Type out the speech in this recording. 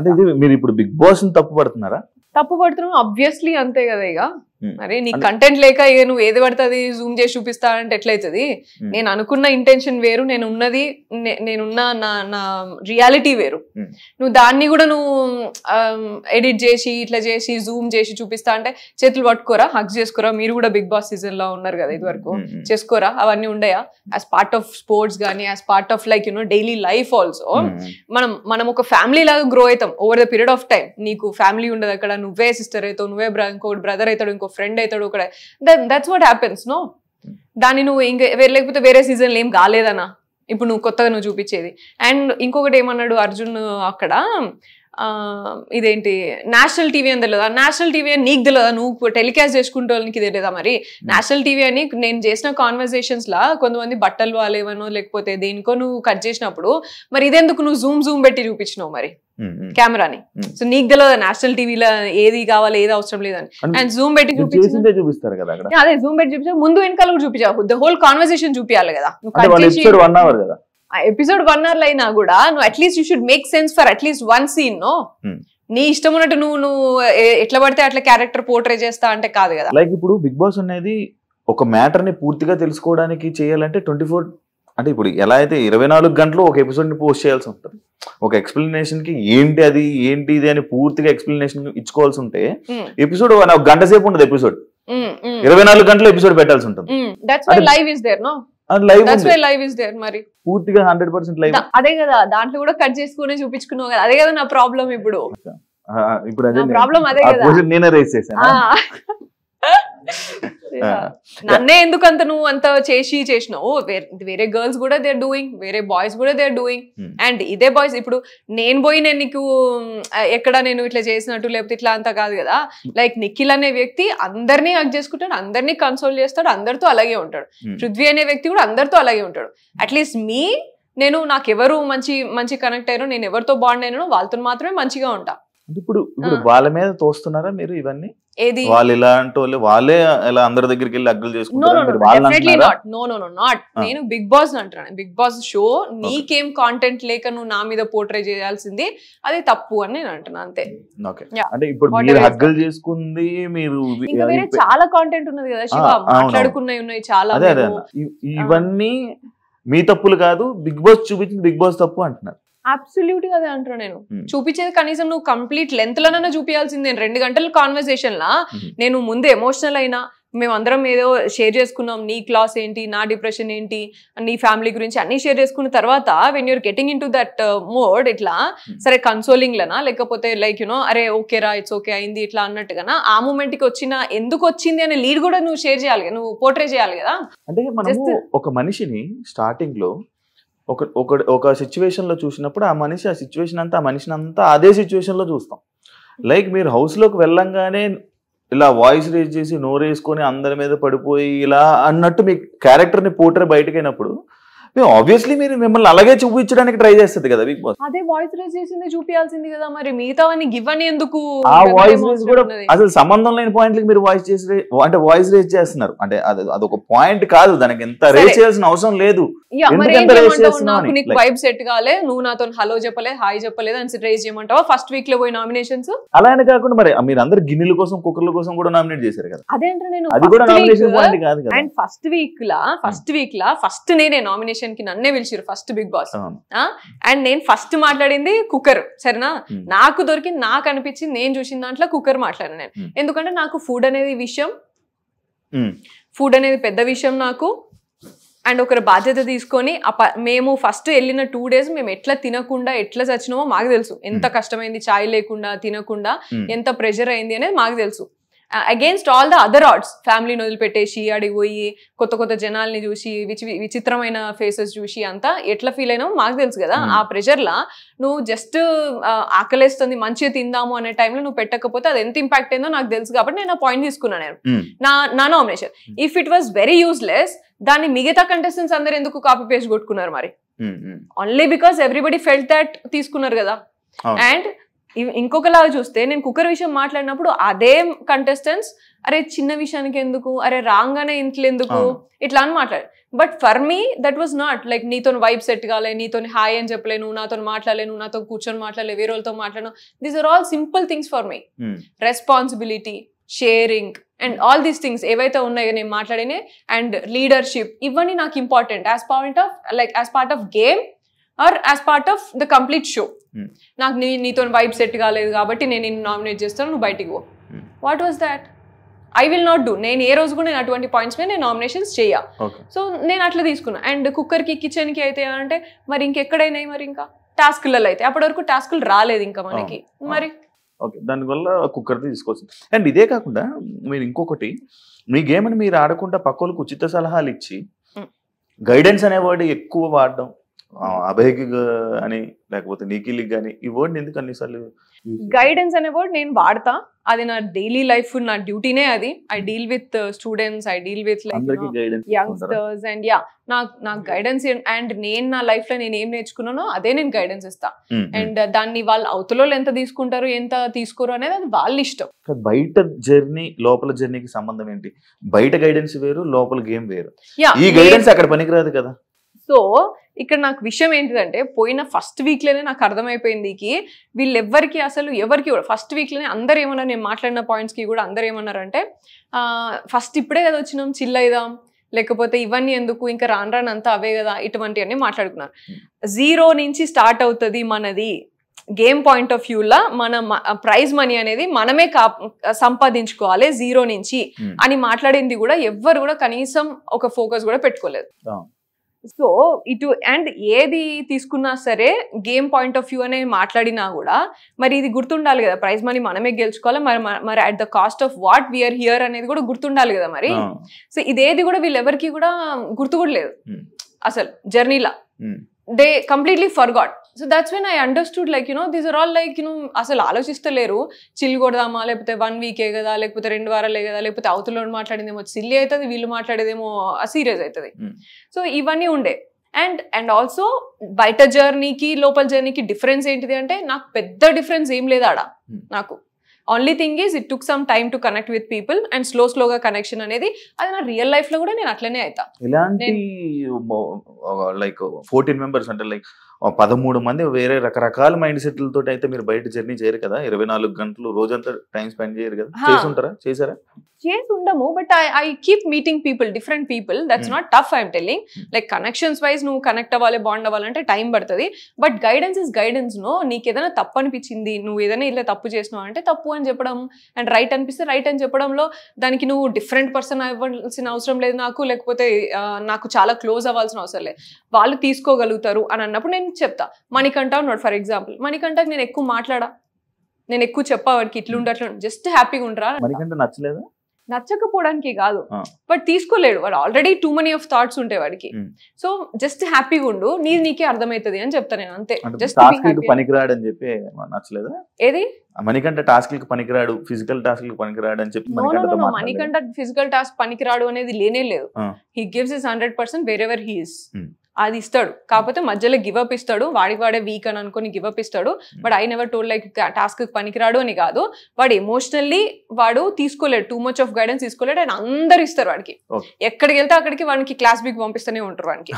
అంటే ఇది మీరు ఇప్పుడు బిగ్ బాస్ ని తప్పు పడుతున్నారా? తప్పు పడుతున్నావు ఆబ్వియస్లీ, అంతే కదా. ఇక మరి నీ కంటెంట్ లేక ఇక నువ్వు ఏది పడుతుంది జూమ్ చేసి చూపిస్తా అంటే ఎట్లయితుంది? నేను అనుకున్న ఇంటెన్షన్ వేరు, నేనున్న నా రియాలిటీ వేరు. నువ్వు దాన్ని కూడా నువ్వు ఎడిట్ చేసి ఇట్లా చేసి జూమ్ చేసి చూపిస్తా అంటే చేతులు పట్టుకోరా, హక్ చేసుకోరా? మీరు కూడా బిగ్ బాస్ సీజన్ లో ఉన్నారు కదా ఇది వరకు, చేసుకోరా? అవన్నీ ఉండయా? యాజ్ పార్ట్ ఆఫ్ స్పోర్ట్స్ కానీ as part of like daily life also మనం ఒక ఫ్యామిలీ లాగా గ్రో అవుతాం over the period of time. నీకు ఫ్యామిలీ ఉండదు అక్కడ, నువ్వే సిస్టర్ అవుతావు, నువ్వే ఇంకోటి బ్రదర్ అవుతాడు, ఇంకో ఫ్రెండ్ అవుతాడు ఒకడే. That's what happens. నో, దాన్ని నువ్వు ఇంకా లేకపోతే వేరే సీజన్లో ఏం కాలేదనా ఇప్పుడు నువ్వు కొత్తగా నువ్వు చూపించేది. అండ్ ఇంకొకటి ఏమన్నాడు అర్జున్ అక్కడ, ఇదేంటి నేషనల్ టీవీ అని తెలియదా? నేషనల్ టీవీ అని నీకు తెలియదా? నువ్వు టెలికాస్ట్ చేసుకుంటే వాళ్ళకి తెలియదా? మరి నేషనల్ టీవీ అని నేను చేసిన కాన్వర్సేషన్స్ లా కొంతమంది బట్టలు వాళ్ళేవనో లేకపోతే దేనికో నువ్వు కట్ చేసినప్పుడు మరి ఇదెందుకు నువ్వు జూమ్ పెట్టి చూపించినావు మరి కెమెరాని? సో నీకు తెలియదా నేషనల్ టీవీలో ఏది కావాలి ఏది అవసరం లేదని? అండ్ జూమ్ పెట్టి చూపిస్తారు కదా. అదే జూమ్ పెట్టి చూపించా, ముందు వెనకాల కూడా చూపించావు, ద హోల్ కాన్వర్సేషన్ చూపించాలి కదా. ఎపిసోడ్ 1 hour అయినా కూడా నువ్వు at least you should make sense for at least one scene. No, నీ ఇష్టం ఉన్నట్టు నువ్వు ఎట్లా పడితే అట్లా క్యారెక్టర్ పోర్ట్రే చేస్తా అంటే కాదు కదా. లైక్ ఇప్పుడు బిగ్ బాస్ అనేది ఒక మ్యాటర్ ని పూర్తిగా తెలుసుకోవడానికి చేయాలంటే 24 అంటే ఇప్పుడు ఎలా అయితే 24 గంటలు ఒక ఎపిసోడ్ ని పోస్ట్ చేయాల్సి ఉంటుంది. ఒక ఎక్స్ప్లెనేషన్ కి ఏంటి అది ఏంటి ఇది అని పూర్తిగా ఎక్స్ప్లెనేషన్ ఇచ్చుకోవాల్సి ఉంటే ఎపిసోడ్ 1 గంట సేపు ఉండదు. ఎపిసోడ్ 24 గంటలు ఎపిసోడ్ పెట్టాల్సి ఉంటుంది. పూర్తిగా 100% లైవ్. అదే కదా, దాంట్లో కూడా కట్ చేసుకుని చూపించుకున్నావు కదా. అదే కదా నా ప్రాబ్లం ఇప్పుడు. ప్రాబ్లం అదే కదా, నేనే రేస్ చేశాను. నన్నే ఎందుకు అంత నువ్వు అంత చేసినావు? వేరే గర్ల్స్ కూడా దే ఆర్ డూయింగ్, వేరే బాయ్స్ కూడా దే ఆర్ డూయింగ్. అండ్ ఇదే బాయ్స్ ఇప్పుడు నేను నీకు ఎక్కడ నేను ఇట్లా చేసినట్టు లేకపోతే ఇట్లా అంతా కాదు కదా. లైక్ నిఖిల్ అనే వ్యక్తి అందరినీ హక్ చేసుకుంటాడు, అందరినీ కన్సోల్ చేస్తాడు, అందరితో అలాగే ఉంటాడు. పృథ్వీ అనే వ్యక్తి కూడా అందరితో అలాగే ఉంటాడు. అట్లీస్ట్ నాకు ఎవరు మంచి కనెక్ట్ అయ్యారో, నేను ఎవరితో బాండ్ అయినానో వాళ్ళతో మాత్రమే మంచిగా ఉంటా. ఇప్పుడు వాళ్ళ మీద తోస్తున్నారా మీరు ఇవన్నీ? వాళ్ళు ఇలాంటి వాళ్ళే ఇలా అందరి దగ్గరికి వెళ్ళి అగ్గులు చేసుకుంటారు? నేను బిగ్ బాస్ అంటున్నాను. బిగ్ బాస్ షో నీకేం కాంటెంట్ లేక నువ్వు నా మీద పోర్ట్రే చేయాల్సింది అది తప్పు అని నేను అంటున్నా, అంతే. అంటే ఇప్పుడు మీరు హగ్గులు చేసుకుంది మీరు వేరే చాలా కాంటెంట్ ఉన్నది కదా శివ, మాట్లాడుకున్నవి ఉన్నాయి చాలా. ఇవన్నీ మీ తప్పులు కాదు, బిగ్ బాస్ చూపించింది బిగ్ బాస్ తప్పు అంటున్నారు. అబ్సల్యూట్ గా అదే అంటున్నా నేను. చూపించేది కనీసం నువ్వు కంప్లీట్ లెంత్ లోనైనా చూపించాల్సిందే. 2 గంటల కాన్వర్సేషన్ లా నేను ముందు ఎమోషనల్ అయినా, మేమందరం ఏదో షేర్ చేసుకున్నాం, నీ క్లాస్ ఏంటి, నా డిప్రెషన్ ఏంటి, నీ ఫ్యామిలీ గురించి అన్ని షేర్ చేసుకున్న తర్వాత when you're getting in to that mode, ఇట్లా సరే కన్సోలింగ్ లనా లేకపోతే లైక్ అరే ఓకే రా ఇట్స్ ఓకే అయింది ఇట్లా అన్నట్టుగా ఆ మూమెంట్ కి ఎందుకు వచ్చింది అనే లీడ్ కూడా నువ్వు షేర్ చేయాలి కదా, నువ్వు పోర్ట్రే చేయాలి కదా. అంటే మనము ఒక మనిషిని స్టార్టింగ్ లో ఒక సిచ్యువేషన్ లో చూసినప్పుడు ఆ సిచ్యువేషన్ అంతా ఆ మనిషిని అంతా అదే సిచ్యువేషన్ లో చూస్తాం. లైక్ మీరు హౌస్ లోకి వెళ్ళంగానే ఇలా వాయిస్ రేజ్ చేసి నోరేసుకొని అందరి మీద పడిపోయి ఇలా అన్నట్టు మీ క్యారెక్టర్ ని పోర్ట్రే బయటకు అయినప్పుడు ఆబ్వియస్లీ మీరు మిమ్మల్ని అలాగే చూపించడానికి ట్రై చేస్తుంది కదా బిగ్ బాస్. అదే వాయిస్ రేజ్ చేసింది చూపించాల్సింది కదా, మరి మిగతావన్నీ గివ్ అని ఎందుకు? ఆ వాయిస్ రేజ్ కూడా అసలు సంబంధం లేని పాయింట్లకి మీరు వాయిస్ రేజ్ చేస్తున్నారు. అంటే అదొక పాయింట్ కాదు, దానికి ఎంత రేజ్ చేయాల్సిన అవసరం లేదు. నాకు నీకు వైబ్ సెట్ కాలే, నువ్వు నాతో హలో చెప్పలేదు, హాయ్ చెప్పలేదు అని రేజ్ చేయమంటావా? ఫస్ట్ వీక్ లో పోయి నామినేషన్స్ అలానే కాకుండా మరి మీరు అందరు గిన్నెల కోసం కుక్కర్ల కోసం కూడా నామినేట్ చేశారు కదా. అదే అంటే నేను అది కూడా నామినేషన్ పాయింట్ కాదు కదా. And first week law first నేనే నామినేషన్ కి నన్నే పిలిచారు ఫస్ట్ బిగ్ బాస్. అండ్ నేను ఫస్ట్ మాట్లాడింది కుక్కర్, సరేనా? నాకు దొరికింది, నాకు అనిపించింది, నేను చూసిన దాంట్లో కుక్కర్ మాట్లాడాను నేను. ఎందుకంటే నాకు ఫుడ్ అనేది పెద్ద విషయం నాకు. అండ్ ఒకరి బాధ్యత తీసుకొని మేము ఫస్ట్ వెళ్ళిన 2 days మేము ఎట్లా తినకుండా ఎట్లా చచ్చినామో మాకు తెలుసు. ఎంత కష్టమైంది చాయ్ లేకుండా తినకుండా, ఎంత ప్రెషర్ అయింది అనేది మాకు తెలుసు. అగేన్స్ట్ ఆల్ ద అదర్ ఆర్డ్స్, ఫ్యామిలీని వదిలిపెట్టేసి అడిగి పోయి కొత్త జనాల్ని చూసి విచిత్రమైన ఫేసెస్ చూసి అంతా ఎట్లా ఫీల్ అయినామో మాకు తెలుసు కదా. ఆ ప్రెషర్లా నువ్వు జస్ట్ ఆకలేస్తుంది మంచిగా తిందాము అనే టైంలో నువ్వు పెట్టకపోతే అది ఎంత ఇంపాక్ట్ అయిందో నాకు తెలుసు. కాబట్టి నేను ఆ పాయింట్ తీసుకున్నాను నేను నా nomination. If it was very useless, దాన్ని మిగతా కంటెస్టెంట్స్ అందరు ఎందుకు కాపీ పేస్ట్ కొట్టుకున్నారు మరి? Only because everybody felt that తీసుకున్నారు కదా. అండ్ ఇంకొకలాగా చూస్తే నేను కుక్కర్ విషయం మాట్లాడినప్పుడు అదే కంటెస్టెంట్స్ అరే చిన్న విషయానికి ఎందుకు, అరే రాగానే ఇంట్లో ఎందుకు, ఇట్లా అని మాట్లాడు. But for me that was not like నీతో వైబ్ సెట్ కాలే, నీతో హాయ్ అని చెప్పలేను, నాతో మాట్లాడలేను, నాతో కూర్చొని మాట్లాడలే, వేరే వాళ్ళతో మాట్లాడను. These are all simple things for me. Responsibility, sharing and all these things ఏవైతే ఉన్నాయో నేను మాట్లాడినే, అండ్ లీడర్షిప్, ఇవన్నీ నాకు important as part of game or as part of the complete show. నాకు నీతో వైబ్ సెట్ కాలేదు కాబట్టి నేను నిన్ను నామినేట్ చేస్తాను, నువ్వు బయటికి పో. What was that? I will not do. నేను ఏ రోజు కూడా నేను అటువంటి పాయింట్స్ మీద నేను నామినేషన్స్ చేయ. సో నేను అట్లా తీసుకున్నా. అండ్ కుక్కర్కి కిచెన్కి అయితే అంటే మరి ఇంకెక్కడైనా మరి ఇంకా టాస్క్లలో అయితే అప్పటి వరకు టాస్క్లు రాలేదు ఇంకా మనకి. మరి ఓకే, దానివల్ల కుక్కర్ తీసుకోవచ్చు. అండ్ ఇదే కాకుండా మీరు ఇంకొకటి, మీ గేమ్ అని మీరు ఆడకుండా పక్కలకు ఉచిత సలహాలు ఇచ్చి గైడెన్స్ అనే వర్డ్ ఎక్కువ వాడడం, అభయకి అని లేకపోతే నిఖిల్కి కానీ, ఈ వర్డ్ ఎందుకు అన్నిసార్లు? గైడెన్స్ అనే వర్డ్ నేను వాడతా, అది నా డైలీ లైఫ్, నా డ్యూటీనే అది. I deal with students, I deal with youngsters and నాకు గైడెన్స్. అండ్ నేను నా లైఫ్ లో నేను ఏం నేర్చుకున్నానో అదే నేను గైడెన్స్ ఇస్తా. అండ్ దాన్ని వాళ్ళు అవతల ఎంత తీసుకుంటారు ఎంత తీసుకోరు అనేది అది వాళ్ళ ఇష్టం. బయట జర్నీ లోపల జర్నీకి సంబంధం ఏంటి? బయట గైడెన్స్ వేరు, లోపల గేమ్ వేరు. ఈ గైడెన్స్ అక్కడ పనికిరాదు కదా. సో ఇక్కడ నాకు విషయం ఏంటిదంటే, పోయిన ఫస్ట్ వీక్ లోనే నాకు అర్థమైపోయింది వీళ్ళెవ్వరికి అసలు ఎవరికి కూడా ఫస్ట్ వీక్ లోనే అందరు ఏమన్నారు, నేను మాట్లాడిన పాయింట్స్ కి కూడా అందరు ఏమన్నారంటే, ఫస్ట్ ఇప్పుడే కదా వచ్చినాం, చిల్ అయిదాం, లేకపోతే ఇవన్నీ ఎందుకు, ఇంకా రానంతా అవే కదా, ఇటువంటివన్నీ మాట్లాడుకున్నారు. 0 నుంచి స్టార్ట్ అవుతుంది మనది గేమ్ పాయింట్ ఆఫ్ వ్యూలా. మన ప్రైజ్ మనీ అనేది మనమే సంపాదించుకోవాలి 0 నుంచి అని మాట్లాడింది కూడా ఎవ్వరు కూడా కనీసం ఒక ఫోకస్ కూడా పెట్టుకోలేదు. సో ఇటు అండ్ ఏది తీసుకున్నా సరే గేమ్ పాయింట్ ఆఫ్ వ్యూ అనే మాట్లాడినా కూడా మరి ఇది గుర్తుండాలి కదా, ప్రైజ్ మనీ మనమే గెలుచుకోవాలి, మరి at the cost of what we're here అనేది కూడా గుర్తుండాలి కదా మరి. సో ఇదేది కూడా వీళ్ళెవరికి కూడా గుర్తు కూడా లేదు అసలు జర్నీలా. They completely forgot. So that's when I understood like these are all like అసలు ఆలోచిస్తలేరు, చిల్ కొడదామా, లేకపోతే 1 వీకే కదా, లేకపోతే 2 వారాలే కదా, లేకపోతే అవతల మాట్లాడిందేమో సిల్లీ అవుతుంది, వీళ్ళు మాట్లాడేదేమో సీరియస్ అవుతుంది. సో ఇవన్నీ ఉండే. అండ్ ఆల్సో బయట జర్నీకి లోపల జర్నీకి డిఫరెన్స్ ఏంటిది అంటే, నాకు పెద్ద డిఫరెన్స్ ఏం లేదు ఆడ. నాకు only thing is it took some time to connect with people and స్లోగా కనెక్షన్ అనేది అది నా రియల్ లైఫ్ లో కూడా నేను అట్లనే అవుతా. ఇలాంటి లైక్ 14 మెంబర్స్ అంటే లైక్ 13 మంది వేరే రకరకాల మైండ్ సెట్లతో అయితే మీరు బయట జర్నీ చేయరు కదా, 24 గంటలు రోజంతా టైం స్పెండ్ చేయరు కదా, చేసారా? చేసి ఉండము, but I keep meeting people, different people. That's not tough, I'm telling. Like connections wise నువ్వు కనెక్ట్ అవ్వాలి, బాండ్ అవ్వాలంటే టైం పడుతుంది. But guidance is guidance. నీకు ఏదైనా తప్పు అనిపించింది, నువ్వు ఏదైనా ఇలా తప్పు చేసినావు అంటే తప్పు అని చెప్పడం, అండ్ రైట్ అనిపిస్తే రైట్ అని చెప్పడంలో దానికి నువ్వు డిఫరెంట్ పర్సన్ అవ్వాల్సిన అవసరం లేదు నాకు, లేకపోతే నాకు చాలా క్లోజ్ అవ్వాల్సిన అవసరం లేదు. వాళ్ళు తీసుకోగలుగుతారు అని అన్నప్పుడు నేను చెప్తా. మణికంఠ ఉన్నాడు ఫర్ ఎగ్జాంపుల్, మణికంఠకి నేను ఎక్కువ మాట్లాడా, నేను ఎక్కువ చెప్పా వాడికి ఇట్లుంటే అట్లా, జస్ట్ హ్యాపీగా ఉంటారా. మణికంఠ నచ్చలేదా? నచ్చకపోవడానికి కాదు, బట్ తీసుకోలేడు వాడు, already two money of thoughts ఉంటాయి వాడికి. సో జస్ట్ హ్యాపీగా ఉండు, నీకే అర్థమవుతుంది అని చెప్తా నేను, అంతే. జస్ట్ పనికిరాడు అని చెప్పి నచ్చలేదా? ఏది మణికంఠ టాస్క్ పనికిరాడు, ఫిజికల్ టాస్క్ పనికిరాడు అని చెప్పి మణికంఠ ఫిజికల్ టాస్క్ పనికిరాడు అనేది లేనే లేదు. He gives his 100% wherever he is. అది ఇస్తాడు, కాకపోతే మధ్యలో గివప్ ఇస్తాడు, వాడికి వాడే వీక్ అని అనుకుని గివప్ ఇస్తాడు. But I never told like task పనికిరాడు అని కాదు, వాడు ఎమోషనల్లీ వాడు తీసుకోలేడు, టూ మచ్ ఆఫ్ గైడెన్స్ తీసుకోలేడు. అండ్ అందరు ఇస్తారు వాడికి, ఎక్కడికి వెళ్తే అక్కడికి వాడికి క్లాస్ బీక్ పంపిస్తూనే ఉంటారు వాడికి.